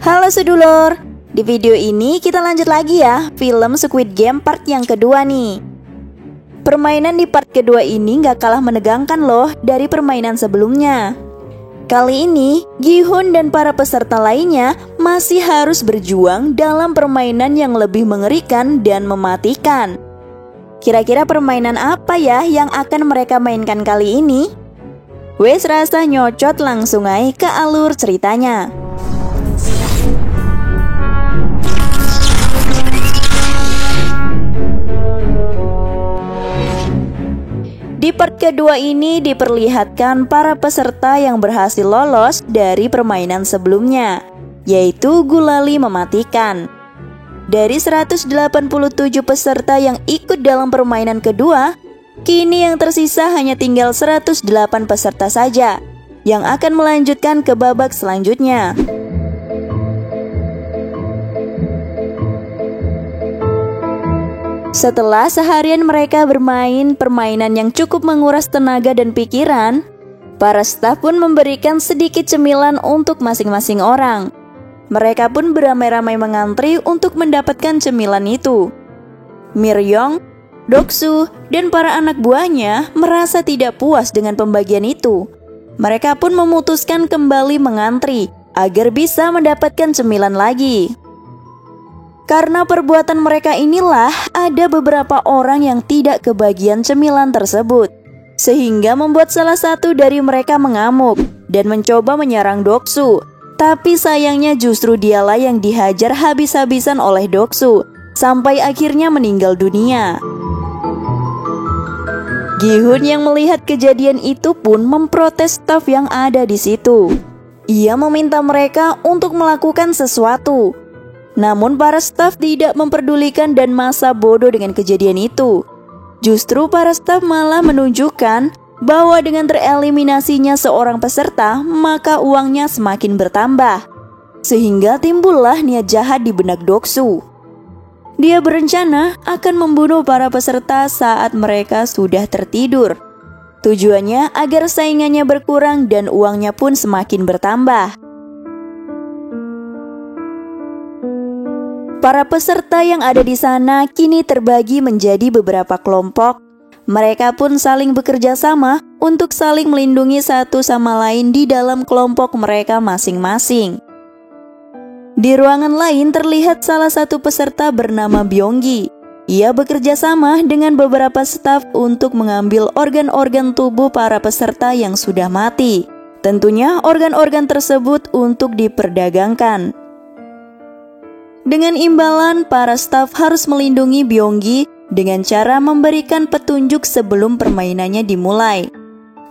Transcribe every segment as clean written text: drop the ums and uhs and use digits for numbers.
Halo sedulur, di video ini kita lanjut lagi ya film Squid Game part yang kedua nih. Permainan di part kedua ini gak kalah menegangkan loh dari permainan sebelumnya. Kali ini, Gi-hun dan para peserta lainnya masih harus berjuang dalam permainan yang lebih mengerikan dan mematikan. Kira-kira permainan apa ya yang akan mereka mainkan kali ini? Wes rasa nyocot langsung aja ke alur ceritanya. Di part kedua ini diperlihatkan para peserta yang berhasil lolos dari permainan sebelumnya, yaitu gulali mematikan. Dari 187 peserta yang ikut dalam permainan kedua, kini yang tersisa hanya tinggal 108 peserta saja yang akan melanjutkan ke babak selanjutnya. Setelah seharian mereka bermain permainan yang cukup menguras tenaga dan pikiran, para staf pun memberikan sedikit cemilan untuk masing-masing orang. Mereka pun beramai-ramai mengantri untuk mendapatkan cemilan itu. Miryong, Doksu, dan para anak buahnya merasa tidak puas dengan pembagian itu. Mereka pun memutuskan kembali mengantri agar bisa mendapatkan cemilan lagi. Karena perbuatan mereka inilah ada beberapa orang yang tidak kebagian cemilan tersebut, sehingga membuat salah satu dari mereka mengamuk dan mencoba menyerang Doksu. Tapi sayangnya justru dialah yang dihajar habis-habisan oleh Doksu sampai akhirnya meninggal dunia. Gi-hun yang melihat kejadian itu pun memprotes staf yang ada di situ. Ia meminta mereka untuk melakukan sesuatu. Namun para staf tidak memperdulikan dan masa bodoh dengan kejadian itu. Justru para staf malah menunjukkan bahwa dengan tereliminasinya seorang peserta, maka uangnya semakin bertambah. Sehingga timbullah niat jahat di benak Doksu. Dia berencana akan membunuh para peserta saat mereka sudah tertidur. Tujuannya agar saingannya berkurang dan uangnya pun semakin bertambah. Para peserta yang ada di sana kini terbagi menjadi beberapa kelompok. Mereka pun saling bekerja sama untuk saling melindungi satu sama lain di dalam kelompok mereka masing-masing. Di ruangan lain terlihat salah satu peserta bernama Byonggi. Ia bekerja sama dengan beberapa staf untuk mengambil organ-organ tubuh para peserta yang sudah mati. Tentunya organ-organ tersebut untuk diperdagangkan. Dengan imbalan, para staf harus melindungi Byonggi dengan cara memberikan petunjuk sebelum permainannya dimulai.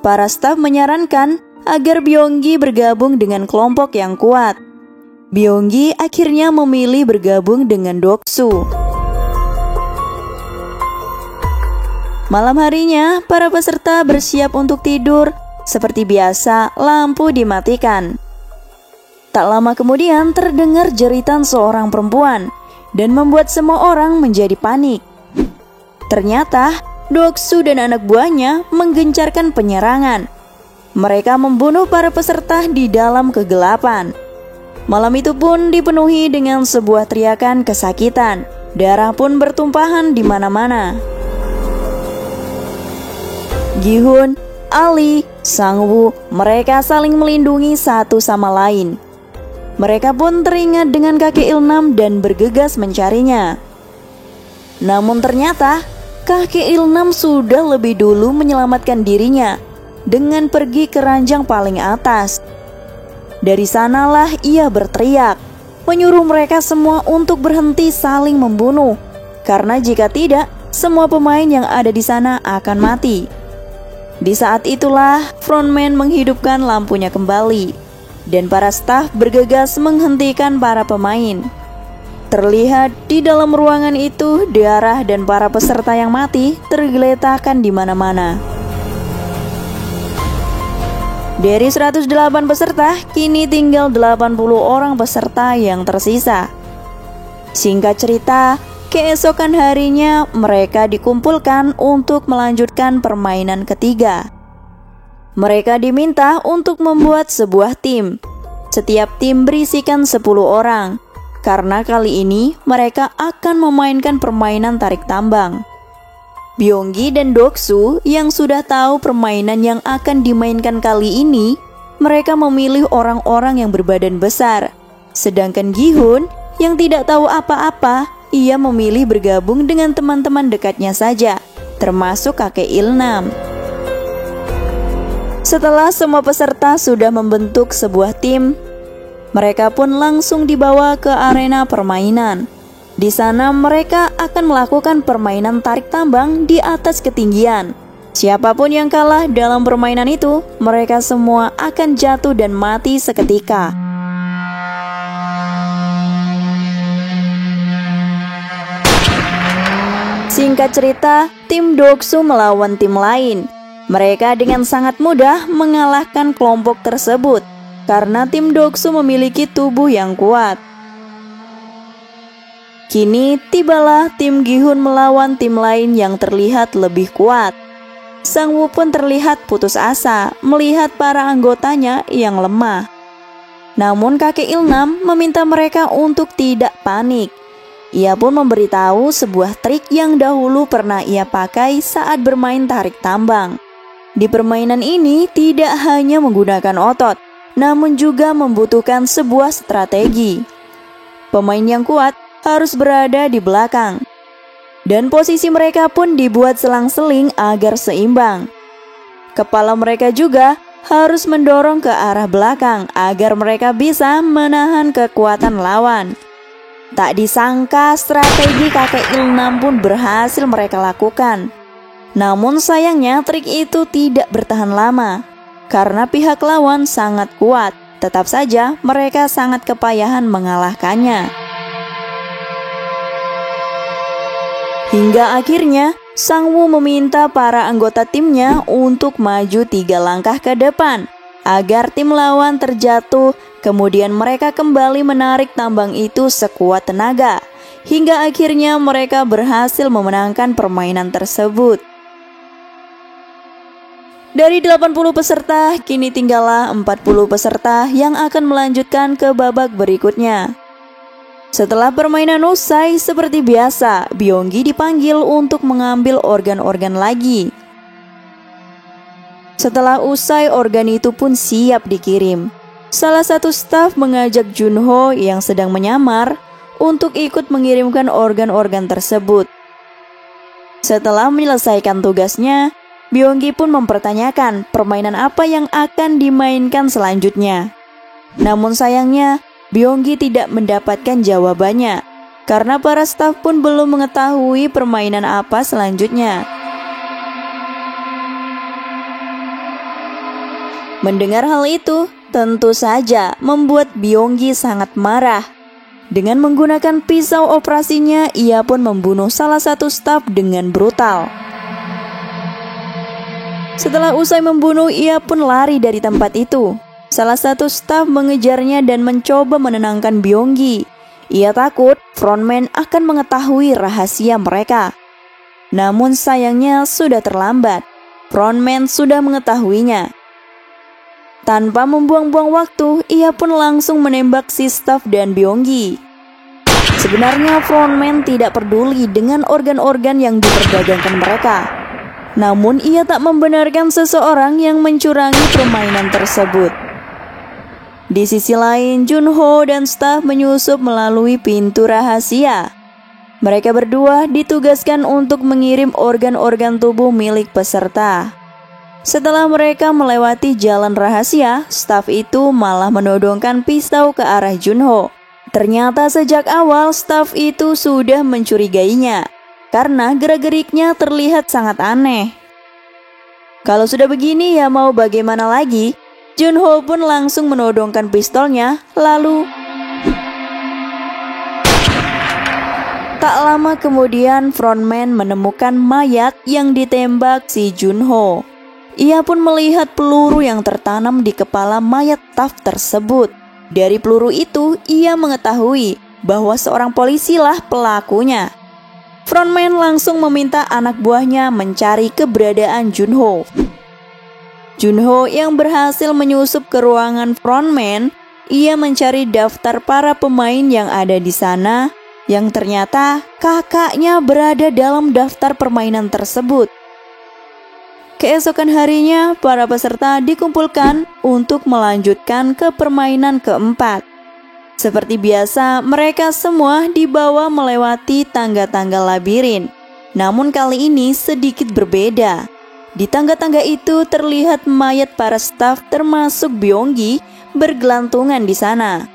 Para staf menyarankan agar Byonggi bergabung dengan kelompok yang kuat. Byonggi akhirnya memilih bergabung dengan Doksu. Malam harinya, para peserta bersiap untuk tidur. Seperti biasa, lampu dimatikan. Tak lama kemudian terdengar jeritan seorang perempuan dan membuat semua orang menjadi panik. Ternyata Doksu dan anak buahnya menggencarkan penyerangan. Mereka membunuh para peserta di dalam kegelapan. Malam itu pun dipenuhi dengan sebuah teriakan kesakitan. Darah pun bertumpahan di mana-mana. Gi-hun, Ali, Sang-woo, mereka saling melindungi satu sama lain. Mereka pun teringat dengan kakek Ilnam dan bergegas mencarinya. Namun ternyata kakek Ilnam sudah lebih dulu menyelamatkan dirinya dengan pergi ke ranjang paling atas. Dari sanalah ia berteriak, menyuruh mereka semua untuk berhenti saling membunuh. Karena jika tidak, semua pemain yang ada di sana akan mati. Di saat itulah frontman menghidupkan lampunya kembali. Dan para staf bergegas menghentikan para pemain. Terlihat di dalam ruangan itu darah dan para peserta yang mati tergeletakkan di mana-mana. Dari 108 peserta, kini tinggal 80 orang peserta yang tersisa. Singkat cerita, keesokan harinya mereka dikumpulkan untuk melanjutkan permainan ketiga. Mereka diminta untuk membuat sebuah tim. Setiap tim berisikan 10 orang, karena kali ini mereka akan memainkan permainan tarik tambang. Byonggi dan Doksu yang sudah tahu permainan yang akan dimainkan kali ini, mereka memilih orang-orang yang berbadan besar. Sedangkan Gi-hun yang tidak tahu apa-apa, ia memilih bergabung dengan teman-teman dekatnya saja, termasuk kakek Ilnam. Setelah semua peserta sudah membentuk sebuah tim, mereka pun langsung dibawa ke arena permainan. Di sana mereka akan melakukan permainan tarik tambang di atas ketinggian. Siapapun yang kalah dalam permainan itu, mereka semua akan jatuh dan mati seketika. Singkat cerita, tim Doksu melawan tim lain. Mereka dengan sangat mudah mengalahkan kelompok tersebut karena tim Doksu memiliki tubuh yang kuat. Kini tibalah tim Gi-hun melawan tim lain yang terlihat lebih kuat. Sang-woo pun terlihat putus asa melihat para anggotanya yang lemah. Namun kakek Ilnam meminta mereka untuk tidak panik. Ia pun memberitahu sebuah trik yang dahulu pernah ia pakai saat bermain tarik tambang. Di permainan ini tidak hanya menggunakan otot, namun juga membutuhkan sebuah strategi. Pemain yang kuat harus berada di belakang, dan posisi mereka pun dibuat selang-seling agar seimbang. Kepala mereka juga harus mendorong ke arah belakang agar mereka bisa menahan kekuatan lawan. Tak disangka strategi kakek Ilnam pun berhasil mereka lakukan. Namun sayangnya trik itu tidak bertahan lama, karena pihak lawan sangat kuat. Tetap saja mereka sangat kepayahan mengalahkannya. Hingga akhirnya Sang-woo meminta para anggota timnya untuk maju 3 langkah ke depan agar tim lawan terjatuh. Kemudian mereka kembali menarik tambang itu sekuat tenaga, hingga akhirnya mereka berhasil memenangkan permainan tersebut. Dari 80 peserta, kini tinggallah 40 peserta yang akan melanjutkan ke babak berikutnya. Setelah permainan usai, seperti biasa, Byonggi dipanggil untuk mengambil organ-organ lagi. Setelah usai, organ itu pun siap dikirim. Salah satu staf mengajak Junho yang sedang menyamar untuk ikut mengirimkan organ-organ tersebut. Setelah menyelesaikan tugasnya, Byonggi pun mempertanyakan permainan apa yang akan dimainkan selanjutnya. Namun sayangnya, Byonggi tidak mendapatkan jawabannya, karena para staf pun belum mengetahui permainan apa selanjutnya. Mendengar hal itu, tentu saja membuat Byonggi sangat marah. Dengan menggunakan pisau operasinya, ia pun membunuh salah satu staf dengan brutal. Setelah usai membunuh, ia pun lari dari tempat itu. Salah satu staf mengejarnya dan mencoba menenangkan Byonggi. Ia takut frontman akan mengetahui rahasia mereka. Namun sayangnya sudah terlambat. Frontman sudah mengetahuinya. Tanpa membuang-buang waktu, ia pun langsung menembak si staf dan Byonggi. Sebenarnya frontman tidak peduli dengan organ-organ yang diperdagangkan mereka. Namun ia tak membenarkan seseorang yang mencurangi permainan tersebut. Di sisi lain, Junho dan staf menyusup melalui pintu rahasia. Mereka berdua ditugaskan untuk mengirim organ-organ tubuh milik peserta. Setelah mereka melewati jalan rahasia, staf itu malah menodongkan pisau ke arah Junho. Ternyata sejak awal staf itu sudah mencurigainya, karena gerak-geriknya terlihat sangat aneh. Kalau sudah begini ya mau bagaimana lagi? Junho pun langsung menodongkan pistolnya, lalu tak lama kemudian frontman menemukan mayat yang ditembak si Junho. Ia pun melihat peluru yang tertanam di kepala mayat staf tersebut. Dari peluru itu, ia mengetahui bahwa seorang polisilah pelakunya. Frontman langsung meminta anak buahnya mencari keberadaan Junho. Junho yang berhasil menyusup ke ruangan frontman, ia mencari daftar para pemain yang ada di sana, yang ternyata kakaknya berada dalam daftar permainan tersebut. Keesokan harinya, para peserta dikumpulkan untuk melanjutkan ke permainan keempat. Seperti biasa, mereka semua dibawa melewati tangga-tangga labirin. Namun kali ini sedikit berbeda. Di tangga-tangga itu terlihat mayat para staf termasuk Byonggi bergelantungan di sana.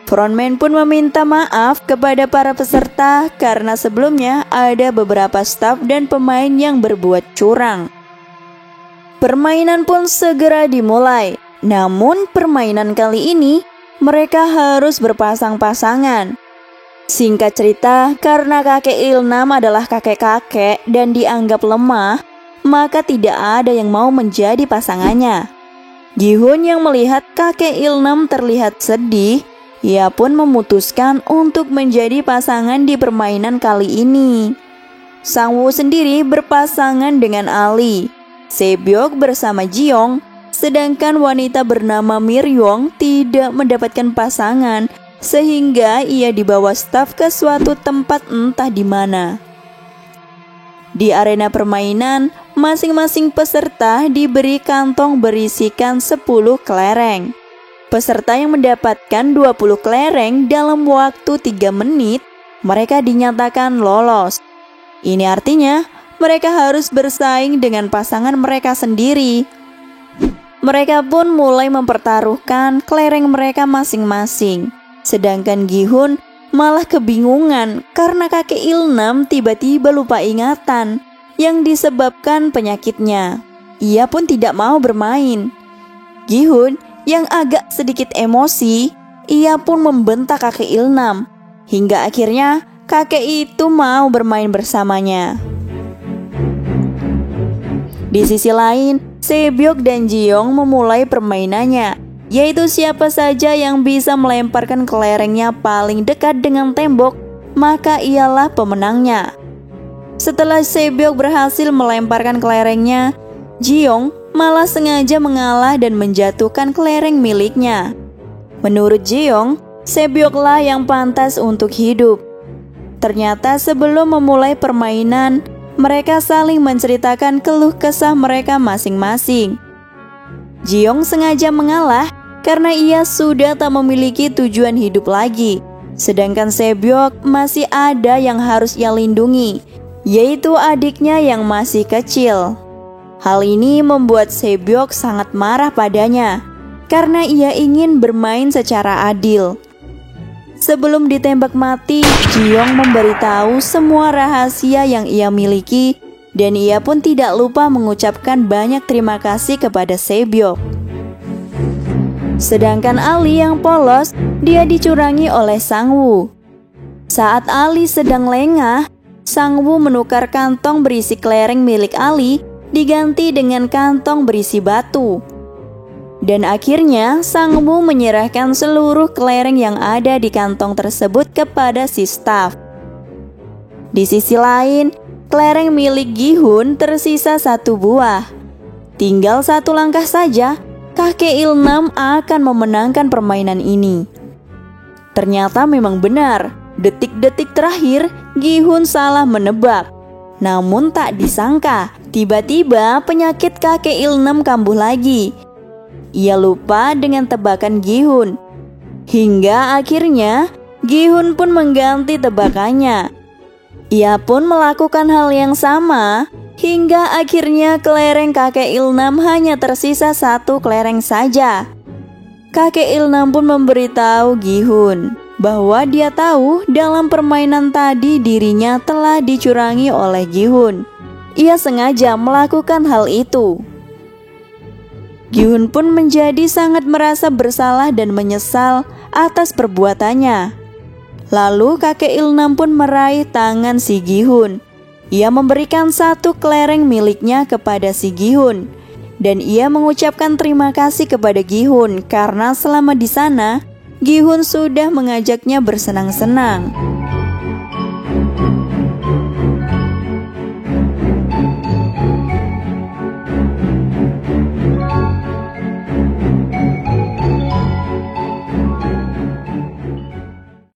Frontman pun meminta maaf kepada para peserta karena sebelumnya ada beberapa staf dan pemain yang berbuat curang. Permainan pun segera dimulai. Namun permainan kali ini mereka harus berpasang-pasangan. Singkat cerita, karena kakek Ilnam adalah kakek-kakek dan dianggap lemah, maka tidak ada yang mau menjadi pasangannya. Gi-hun yang melihat kakek Ilnam terlihat sedih, ia pun memutuskan untuk menjadi pasangan di permainan kali ini. Sang-woo sendiri berpasangan dengan Ali, Se-byok bersama Ji-young, sedangkan wanita bernama Mir-yong tidak mendapatkan pasangan, sehingga ia dibawa staf ke suatu tempat entah di mana. Di arena permainan, masing-masing peserta diberi kantong berisikan 10 kelereng. Peserta yang mendapatkan 20 kelereng dalam waktu 3 menit, mereka dinyatakan lolos. Ini artinya mereka harus bersaing dengan pasangan mereka sendiri. Mereka pun mulai mempertaruhkan kelereng mereka masing-masing. Sedangkan Gi-hun malah kebingungan karena kakek Ilnam tiba-tiba lupa ingatan yang disebabkan penyakitnya. Ia pun tidak mau bermain. Gi-hun yang agak sedikit emosi, ia pun membentak kakek Ilnam. Hingga akhirnya kakek itu mau bermain bersamanya. Di sisi lain, Se-byok dan Ji-young memulai permainannya, yaitu siapa saja yang bisa melemparkan kelerengnya paling dekat dengan tembok, maka ialah pemenangnya. Setelah Se-byok berhasil melemparkan kelerengnya, Ji-young malah sengaja mengalah dan menjatuhkan kelereng miliknya. Menurut Ji-young, Se-byoklah yang pantas untuk hidup. Ternyata sebelum memulai permainan, mereka saling menceritakan keluh kesah mereka masing-masing. Ji-young sengaja mengalah karena ia sudah tak memiliki tujuan hidup lagi. Sedangkan Se-byok masih ada yang harus ia lindungi, yaitu adiknya yang masih kecil. Hal ini membuat Se-byok sangat marah padanya karena ia ingin bermain secara adil. Sebelum ditembak mati, Ji-young memberitahu semua rahasia yang ia miliki dan ia pun tidak lupa mengucapkan banyak terima kasih kepada Se-byok. Sedangkan Ali yang polos, dia dicurangi oleh Sang-woo. Saat Ali sedang lengah, Sang-woo menukar kantong berisi kelereng milik Ali diganti dengan kantong berisi batu. Dan akhirnya Sang-woo menyerahkan seluruh kelereng yang ada di kantong tersebut kepada si staf. Di sisi lain, kelereng milik Gi-hun tersisa 1 buah. Tinggal 1 langkah saja, kakek Ilnam akan memenangkan permainan ini. Ternyata memang benar, detik-detik terakhir Gi-hun salah menebak. Namun tak disangka, tiba-tiba penyakit kakek Ilnam kambuh lagi. Ia lupa dengan tebakan Gi-hun. Hingga akhirnya Gi-hun pun mengganti tebakannya. Ia pun melakukan hal yang sama, hingga akhirnya kelereng kakek Ilnam hanya tersisa 1 kelereng saja. Kakek Ilnam pun memberitahu Gi-hun bahwa dia tahu dalam permainan tadi dirinya telah dicurangi oleh Gi-hun. Ia sengaja melakukan hal itu. Gi-hun pun menjadi sangat merasa bersalah dan menyesal atas perbuatannya. Lalu kakek Ilnam pun meraih tangan si Gi-hun. Ia memberikan 1 kelereng miliknya kepada si Gi-hun. Dan ia mengucapkan terima kasih kepada Gi-hun karena selama di sana, Gi-hun sudah mengajaknya bersenang-senang.